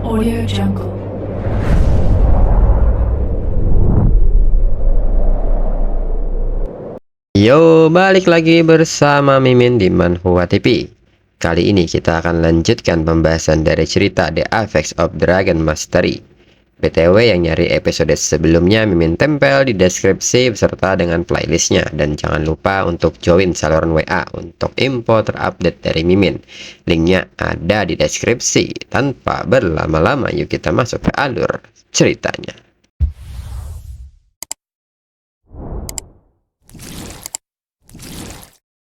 Audio Jungle. Yo, balik lagi bersama Mimin di Manhwa TV. Kali ini kita akan lanjutkan pembahasan dari cerita The Apex of Dragon Mastery. BTW yang nyari episode sebelumnya Mimin tempel di deskripsi beserta dengan playlistnya. Dan jangan lupa untuk join saluran WA untuk info terupdate dari Mimin. Linknya ada di deskripsi. Tanpa berlama-lama yuk kita masuk ke alur ceritanya.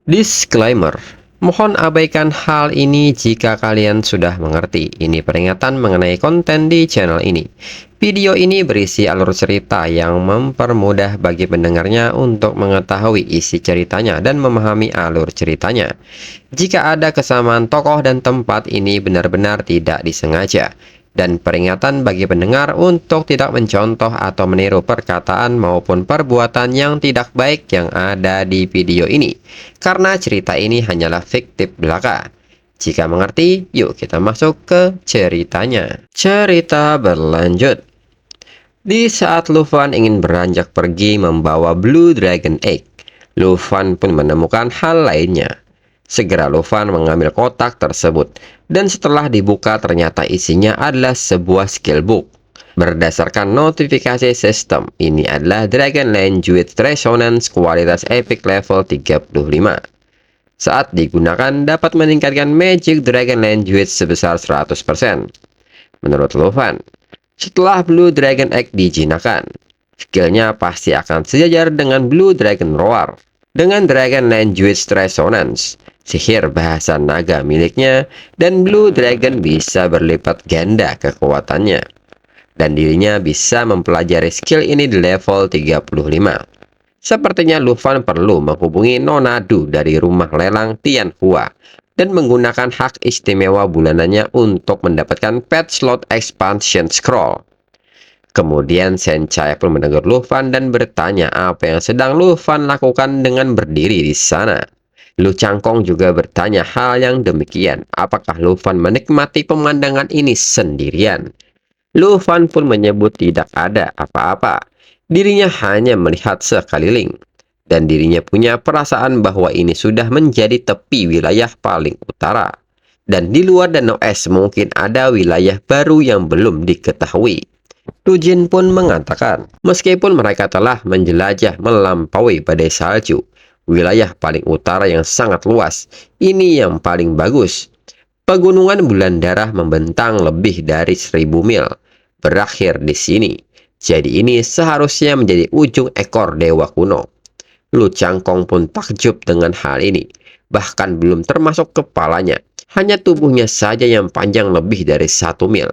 Disclaimer, mohon abaikan hal ini jika kalian sudah mengerti. Ini peringatan mengenai konten di channel ini. Video ini berisi alur cerita yang mempermudah bagi pendengarnya untuk mengetahui isi ceritanya dan memahami alur ceritanya. Jika ada kesamaan tokoh dan tempat, ini benar-benar tidak disengaja. Dan peringatan bagi pendengar untuk tidak mencontoh atau meniru perkataan maupun perbuatan yang tidak baik yang ada di video ini, karena cerita ini hanyalah fiktif belaka. Jika mengerti, yuk kita masuk ke ceritanya. Cerita berlanjut. Di saat Luffy ingin beranjak pergi membawa Blue Dragon Egg, Luffy pun menemukan hal lainnya. Segera Luffy mengambil kotak tersebut, dan setelah dibuka ternyata isinya adalah sebuah skill book. Berdasarkan notifikasi sistem, ini adalah Dragon Language Resonance kualitas epic level 35. Saat digunakan dapat meningkatkan Magic Dragon Language sebesar 100%. Menurut Luffy, setelah Blue Dragon Egg dijinakan, skillnya pasti akan sejajar dengan Blue Dragon Roar. Dengan Dragon Language Resonance, sihir bahasa naga miliknya, dan Blue Dragon bisa berlipat ganda kekuatannya. Dan dirinya bisa mempelajari skill ini di level 35. Sepertinya Luffy perlu menghubungi Nona Du dari rumah lelang Tianhua dan menggunakan hak istimewa bulanannya untuk mendapatkan pet slot expansion scroll. Kemudian Senchai pun menegur Luffy dan bertanya apa yang sedang Luffy lakukan dengan berdiri di sana. Lu Cangkong juga bertanya hal yang demikian. Apakah Luffy menikmati pemandangan ini sendirian? Luffy pun menyebut tidak ada apa-apa. Dirinya hanya melihat sekeliling. Dan dirinya punya perasaan bahwa ini sudah menjadi tepi wilayah paling utara. Dan di luar Danau Es mungkin ada wilayah baru yang belum diketahui. Lujin pun mengatakan, meskipun mereka telah menjelajah melampaui badai salju, wilayah paling utara yang sangat luas, ini yang paling bagus. Pegunungan Bulan Darah membentang lebih dari 1000 mil, berakhir di sini. Jadi ini seharusnya menjadi ujung ekor dewa kuno. Lu Cangkong pun takjub dengan hal ini, bahkan belum termasuk kepalanya, hanya tubuhnya saja yang panjang lebih dari 1 mil.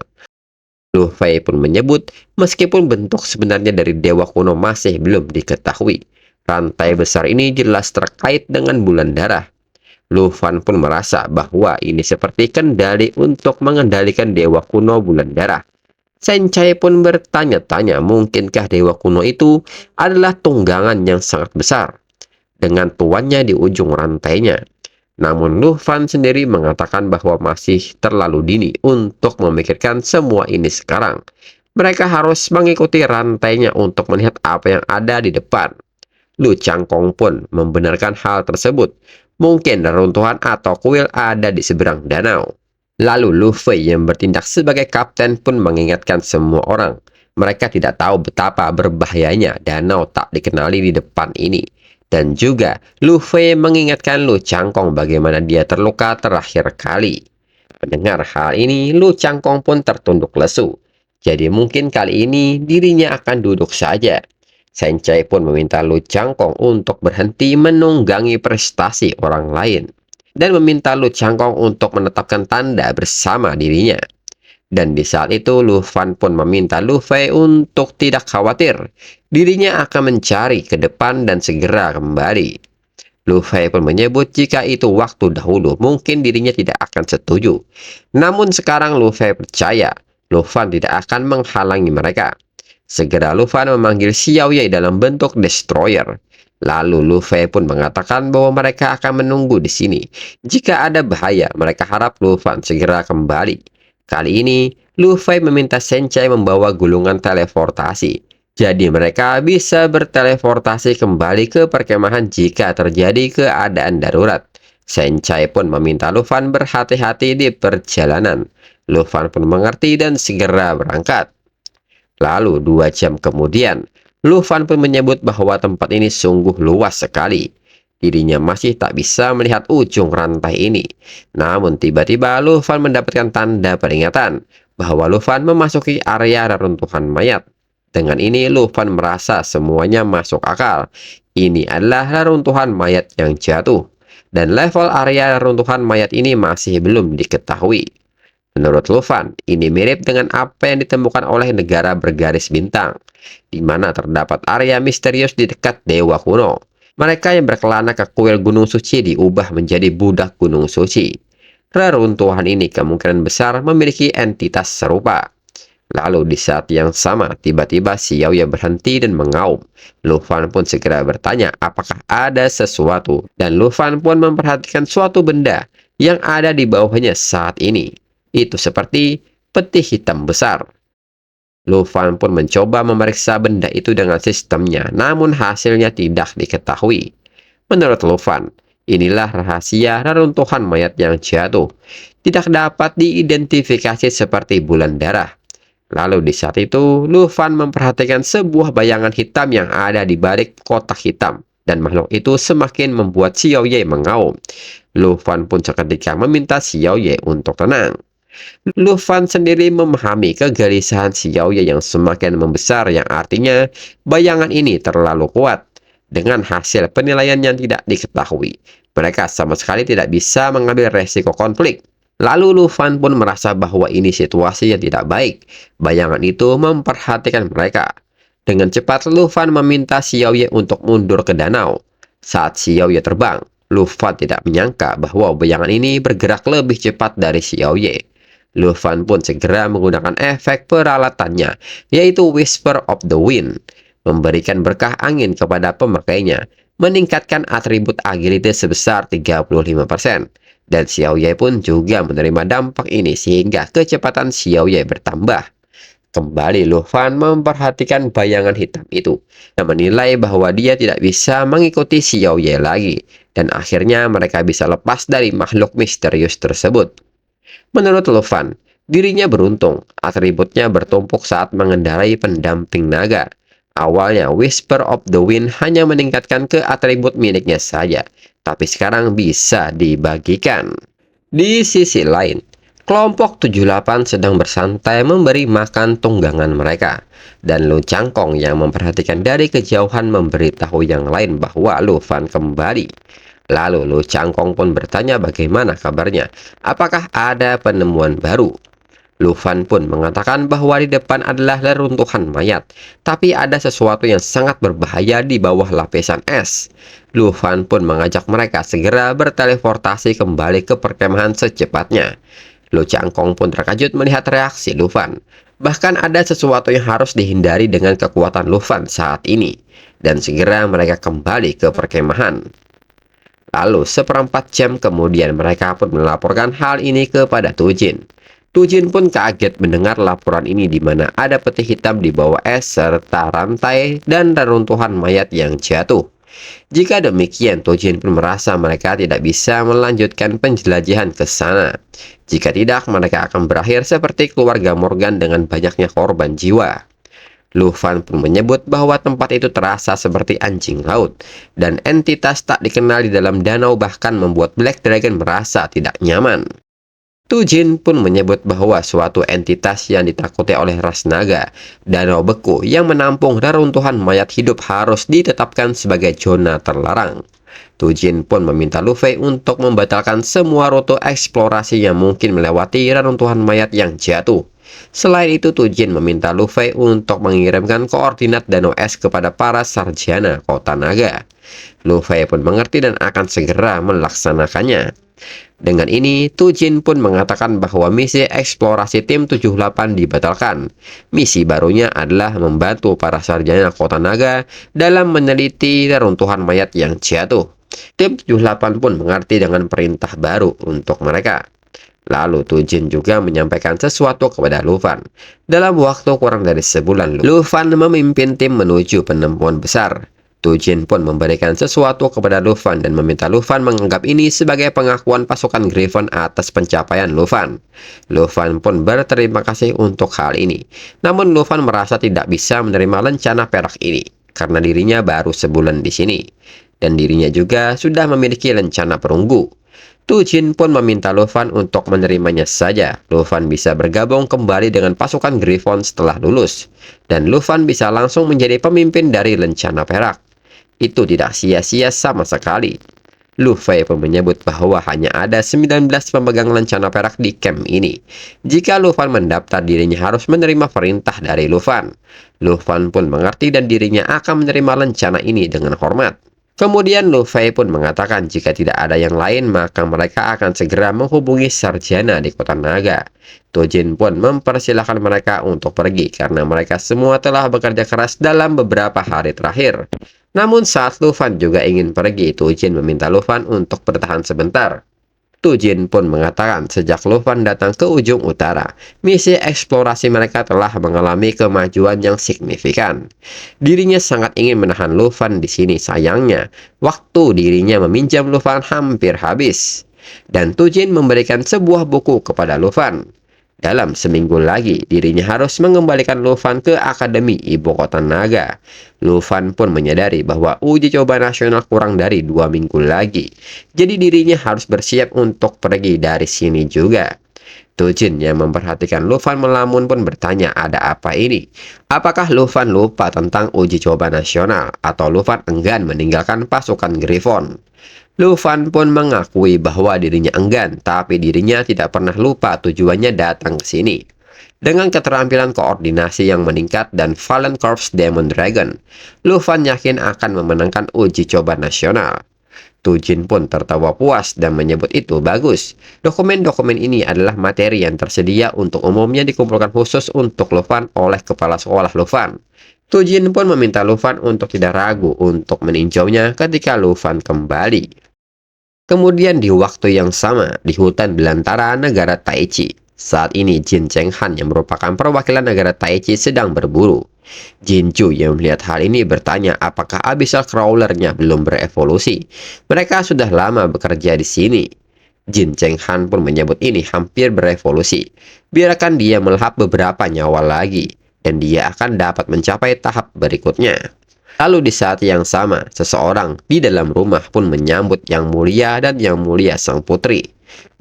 Luffy pun menyebut, meskipun bentuk sebenarnya dari dewa kuno masih belum diketahui, rantai besar ini jelas terkait dengan Bulan Darah. Luffy pun merasa bahwa ini seperti kendali untuk mengendalikan dewa kuno Bulan Darah. Senchai pun bertanya-tanya mungkinkah dewa kuno itu adalah tunggangan yang sangat besar, dengan tuannya di ujung rantainya. Namun Luffy sendiri mengatakan bahwa masih terlalu dini untuk memikirkan semua ini sekarang. Mereka harus mengikuti rantainya untuk melihat apa yang ada di depan. Lu Cangkong pun membenarkan hal tersebut. Mungkin reruntuhan atau kuil ada di seberang danau. Lalu Luffy yang bertindak sebagai kapten pun mengingatkan semua orang. Mereka tidak tahu betapa berbahayanya danau tak dikenali di depan ini. Dan juga Luffy mengingatkan Lu Cangkong bagaimana dia terluka terakhir kali. Mendengar hal ini, Lu Cangkong pun tertunduk lesu. Jadi mungkin kali ini dirinya akan duduk saja. Senchai pun meminta Lu Cangkong untuk berhenti menunggangi prestasi orang lain. Dan meminta Lu Cangkong untuk menetapkan tanda bersama dirinya. Dan di saat itu Luffy pun meminta Luffy untuk tidak khawatir. Dirinya akan mencari ke depan dan segera kembali. Luffy pun menyebut jika itu waktu dahulu mungkin dirinya tidak akan setuju. Namun sekarang Luffy percaya Luffy tidak akan menghalangi mereka. Segera Luffy memanggil Xiao Ye dalam bentuk destroyer. Lalu Luffy pun mengatakan bahwa mereka akan menunggu di sini. Jika ada bahaya, mereka harap Luffy segera kembali. Kali ini, Luffy meminta Senchai membawa gulungan teleportasi. Jadi mereka bisa berteleportasi kembali ke perkemahan jika terjadi keadaan darurat. Senchai pun meminta Luffy berhati-hati di perjalanan. Luffy pun mengerti dan segera berangkat. Lalu 2 jam kemudian, Luffy pun menyebut bahwa tempat ini sungguh luas sekali. Dirinya masih tak bisa melihat ujung rantai ini. Namun tiba-tiba Luffy mendapatkan tanda peringatan bahwa Luffy memasuki area reruntuhan mayat. Dengan ini Luffy merasa semuanya masuk akal. Ini adalah reruntuhan mayat yang jatuh. Dan level area reruntuhan mayat ini masih belum diketahui. Menurut Luffy, ini mirip dengan apa yang ditemukan oleh negara bergaris bintang, di mana terdapat area misterius di dekat dewa kuno. Mereka yang berkelana ke kuil Gunung Suci diubah menjadi budak Gunung Suci. Reruntuhan ini kemungkinan besar memiliki entitas serupa. Lalu di saat yang sama, tiba-tiba Xiaoye berhenti dan mengaum. Luffy pun segera bertanya apakah ada sesuatu, dan Luffy pun memperhatikan suatu benda yang ada di bawahnya saat ini. Itu seperti peti hitam besar. Luffy pun mencoba memeriksa benda itu dengan sistemnya, namun hasilnya tidak diketahui. Menurut Luffy, inilah rahasia reruntuhan mayat yang jatuh. Tidak dapat diidentifikasi seperti bulan darah. Lalu di saat itu, Luffy memperhatikan sebuah bayangan hitam yang ada di balik kotak hitam. Dan makhluk itu semakin membuat Xiaoye mengaum. Luffy pun seketika meminta Xiaoye untuk tenang. Luffy sendiri memahami kegelisahan Xiaoye yang semakin membesar, yang artinya bayangan ini terlalu kuat. Dengan hasil penilaian yang tidak diketahui, mereka sama sekali tidak bisa mengambil resiko konflik. Lalu Luffy pun merasa bahwa ini situasi yang tidak baik. Bayangan itu memperhatikan mereka. Dengan cepat Luffy meminta Xiaoye untuk mundur ke danau. Saat Xiaoye terbang, Luffy tidak menyangka bahwa bayangan ini bergerak lebih cepat dari Xiaoye. Luffy pun segera menggunakan efek peralatannya, yaitu Whisper of the Wind, memberikan berkah angin kepada pemakainya, meningkatkan atribut agility sebesar 35%. Dan Xiaoye pun juga menerima dampak ini sehingga kecepatan Xiaoye bertambah. Kembali Luffy memperhatikan bayangan hitam itu dan menilai bahwa dia tidak bisa mengikuti Xiaoye lagi, dan akhirnya mereka bisa lepas dari makhluk misterius tersebut. Menurut Luffy, dirinya beruntung, atributnya bertumpuk saat mengendarai pendamping naga. Awalnya Whisper of the Wind hanya meningkatkan ke atribut miliknya saja, tapi sekarang bisa dibagikan. Di sisi lain, kelompok 78 sedang bersantai memberi makan tunggangan mereka, dan Lu Cangkong yang memperhatikan dari kejauhan memberitahu yang lain bahwa Luffy kembali. Lalu Lu Cangkong pun bertanya bagaimana kabarnya, apakah ada penemuan baru. Luffy pun mengatakan bahwa di depan adalah reruntuhan mayat, tapi ada sesuatu yang sangat berbahaya di bawah lapisan es. Luffy pun mengajak mereka segera berteleportasi kembali ke perkemahan secepatnya. Lu Cangkong pun terkejut melihat reaksi Luffy. Bahkan ada sesuatu yang harus dihindari dengan kekuatan Luffy saat ini, dan segera mereka kembali ke perkemahan. Lalu 1/4 jam kemudian mereka pun melaporkan hal ini kepada Tujin. Tujin pun kaget mendengar laporan ini, di mana ada peti hitam di bawah es serta rantai dan reruntuhan mayat yang jatuh. Jika demikian, Tujin pun merasa mereka tidak bisa melanjutkan penjelajahan ke sana. Jika tidak, mereka akan berakhir seperti keluarga Morgan dengan banyaknya korban jiwa. Luffy pun menyebut bahwa tempat itu terasa seperti anjing laut, dan entitas tak dikenal di dalam danau bahkan membuat Black Dragon merasa tidak nyaman. Tujin pun menyebut bahwa suatu entitas yang ditakuti oleh ras naga, danau beku yang menampung reruntuhan mayat hidup, harus ditetapkan sebagai zona terlarang. Tujin pun meminta Luffy untuk membatalkan semua rute eksplorasi yang mungkin melewati reruntuhan mayat yang jatuh. Selain itu, Tujin meminta Luffy untuk mengirimkan koordinat danau es kepada para sarjana kota naga. Luffy pun mengerti dan akan segera melaksanakannya. Dengan ini, Tujin pun mengatakan bahwa misi eksplorasi tim 78 dibatalkan. Misi barunya adalah membantu para sarjana kota naga dalam meneliti reruntuhan mayat yang jatuh. Tim 78 pun mengerti dengan perintah baru untuk mereka. Lalu Tujin juga menyampaikan sesuatu kepada Lufan. Dalam waktu kurang dari sebulan, Lufan memimpin tim menuju penemuan besar. Tujin pun memberikan sesuatu kepada Lufan dan meminta Lufan menganggap ini sebagai pengakuan pasukan Griffon atas pencapaian Lufan. Lufan pun berterima kasih untuk hal ini. Namun Lufan merasa tidak bisa menerima lencana perak ini karena dirinya baru sebulan di sini dan dirinya juga sudah memiliki lencana perunggu. Tujin pun meminta Lufan untuk menerimanya saja. Lufan bisa bergabung kembali dengan pasukan Griffon setelah lulus, dan Lufan bisa langsung menjadi pemimpin dari lencana perak. Itu tidak sia-sia sama sekali. Luffy pun menyebut bahwa hanya ada 19 pemegang lencana perak di camp ini. Jika Lufan mendaftar, dirinya harus menerima perintah dari Lufan. Lufan pun mengerti dan dirinya akan menerima lencana ini dengan hormat. Kemudian Luffy pun mengatakan jika tidak ada yang lain maka mereka akan segera menghubungi sarjana di kota naga. Tujin pun mempersilahkan mereka untuk pergi karena mereka semua telah bekerja keras dalam beberapa hari terakhir. Namun saat Lufan juga ingin pergi, Tujin meminta Lufan untuk bertahan sebentar. Tujin pun mengatakan sejak Lufan datang ke ujung utara, misi eksplorasi mereka telah mengalami kemajuan yang signifikan. Dirinya sangat ingin menahan Lufan di sini, sayangnya waktu dirinya meminjam Lufan hampir habis. Dan Tujin memberikan sebuah buku kepada Lufan. Dalam seminggu lagi, dirinya harus mengembalikan Lufan ke Akademi Ibu Kota Naga. Lufan pun menyadari bahwa uji coba nasional kurang dari 2 minggu lagi. Jadi dirinya harus bersiap untuk pergi dari sini juga. Tujin yang memperhatikan Lufan melamun pun bertanya ada apa ini. Apakah Lufan lupa tentang uji coba nasional atau Lufan enggan meninggalkan pasukan Griffon? Lufan pun mengakui bahwa dirinya enggan, tapi dirinya tidak pernah lupa tujuannya datang ke sini. Dengan keterampilan koordinasi yang meningkat dan Fallen Corps Demon Dragon, Lufan yakin akan memenangkan uji coba nasional. Tujin pun tertawa puas dan menyebut itu bagus. Dokumen-dokumen ini adalah materi yang tersedia untuk umumnya dikumpulkan khusus untuk Lufan oleh kepala sekolah Lufan. Tujin pun meminta Lufan untuk tidak ragu untuk meninjaunya ketika Lufan kembali. Kemudian di waktu yang sama, di hutan belantara negara Taichi, saat ini Jin Chenghan yang merupakan perwakilan negara Taichi sedang berburu. Jinju yang melihat hal ini bertanya apakah Abyssal Crawler-nya belum berevolusi. Mereka sudah lama bekerja di sini. Jin Chenghan pun menyebut ini hampir berevolusi. Biarkan dia melahap beberapa nyawa lagi, dan dia akan dapat mencapai tahap berikutnya. Lalu di saat yang sama, seseorang di dalam rumah pun menyambut Yang Mulia dan Yang Mulia Sang Putri.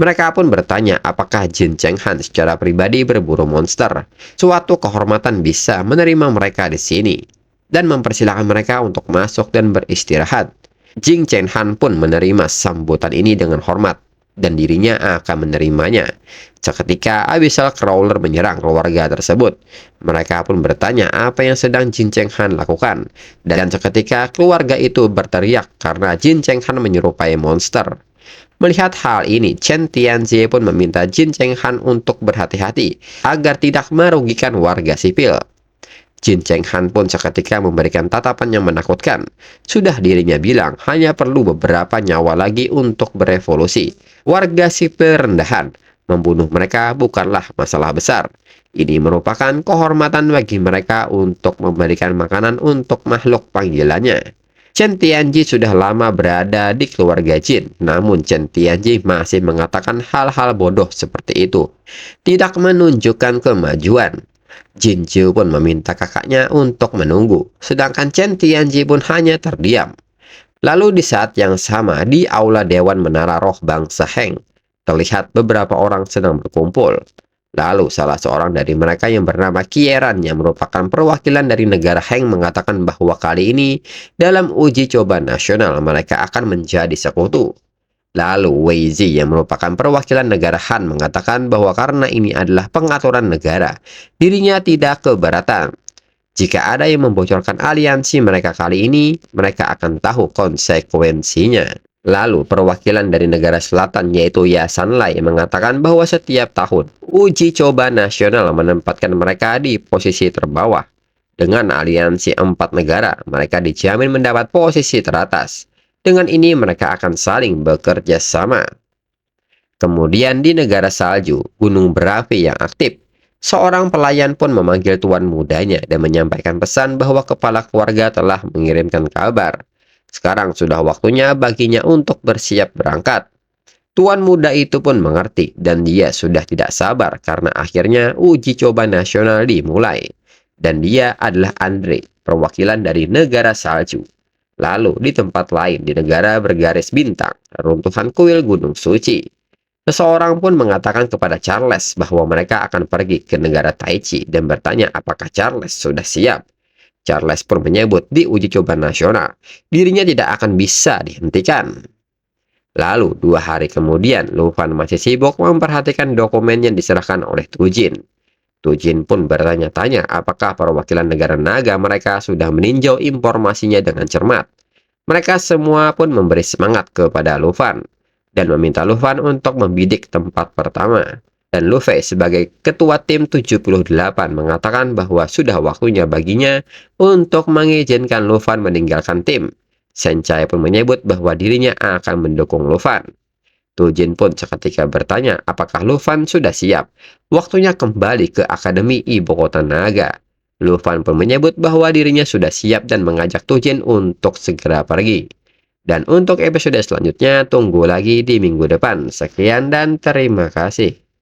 Mereka pun bertanya apakah Jin Chenghan secara pribadi berburu monster. Suatu kehormatan bisa menerima mereka di sini dan mempersilahkan mereka untuk masuk dan beristirahat. Jin Chenghan pun menerima sambutan ini dengan hormat dan dirinya akan menerimanya. Seketika Abyssal Crawler menyerang keluarga tersebut. Mereka pun bertanya apa yang sedang Jin Chenghan lakukan. Dan seketika keluarga itu berteriak karena Jin Chenghan menyerupai monster. Melihat hal ini, Chen Tianzi pun meminta Jin Chenghan untuk berhati-hati agar tidak merugikan warga sipil. Jin Chenghan pun seketika memberikan tatapan yang menakutkan. Sudah dirinya bilang hanya perlu beberapa nyawa lagi untuk berevolusi. Warga sipil rendahan. Membunuh mereka bukanlah masalah besar. Ini merupakan kehormatan bagi mereka untuk memberikan makanan untuk makhluk panggilannya. Chen Tianji sudah lama berada di keluarga Jin, namun Chen Tianji masih mengatakan hal-hal bodoh seperti itu. Tidak menunjukkan kemajuan. Jinju pun meminta kakaknya untuk menunggu, sedangkan Chen Tianji pun hanya terdiam. Lalu di saat yang sama di aula Dewan Menara Roh Bangsa Heng, terlihat beberapa orang sedang berkumpul. Lalu salah seorang dari mereka yang bernama Kieran yang merupakan perwakilan dari negara Heng mengatakan bahwa kali ini dalam uji coba nasional mereka akan menjadi sekutu. Lalu Wei Zi yang merupakan perwakilan negara Han mengatakan bahwa karena ini adalah pengaturan negara, dirinya tidak keberatan. Jika ada yang membocorkan aliansi mereka kali ini, mereka akan tahu konsekuensinya. Lalu perwakilan dari negara selatan yaitu Yasan Lai mengatakan bahwa setiap tahun uji coba nasional menempatkan mereka di posisi terbawah. Dengan aliansi 4 negara, mereka dijamin mendapat posisi teratas. Dengan ini mereka akan saling bekerja sama. Kemudian di negara salju, gunung berapi yang aktif, seorang pelayan pun memanggil tuan mudanya dan menyampaikan pesan bahwa kepala keluarga telah mengirimkan kabar. Sekarang sudah waktunya baginya untuk bersiap berangkat. Tuan muda itu pun mengerti dan dia sudah tidak sabar karena akhirnya uji coba nasional dimulai. Dan dia adalah Andre, perwakilan dari negara salju. Lalu di tempat lain di negara bergaris bintang, runtuhan kuil Gunung Suci. Seseorang pun mengatakan kepada Charles bahwa mereka akan pergi ke negara Taichi dan bertanya apakah Charles sudah siap. Charles pun menyebut di uji coba nasional, dirinya tidak akan bisa dihentikan. Lalu, 2 hari kemudian, Lufan masih sibuk memperhatikan dokumen yang diserahkan oleh Tujin. Tujin pun bertanya-tanya apakah perwakilan negara naga mereka sudah meninjau informasinya dengan cermat. Mereka semua pun memberi semangat kepada Lufan dan meminta Lufan untuk membidik tempat pertama. Dan Luffy sebagai ketua tim 78 mengatakan bahwa sudah waktunya baginya untuk mengizinkan Lufan meninggalkan tim. Senchai pun menyebut bahwa dirinya akan mendukung Lufan. Tujin pun seketika bertanya apakah Lufan sudah siap. Waktunya kembali ke Akademi Ibu Kota Naga. Lufan pun menyebut bahwa dirinya sudah siap dan mengajak Tujin untuk segera pergi. Dan untuk episode selanjutnya tunggu lagi di minggu depan. Sekian dan terima kasih.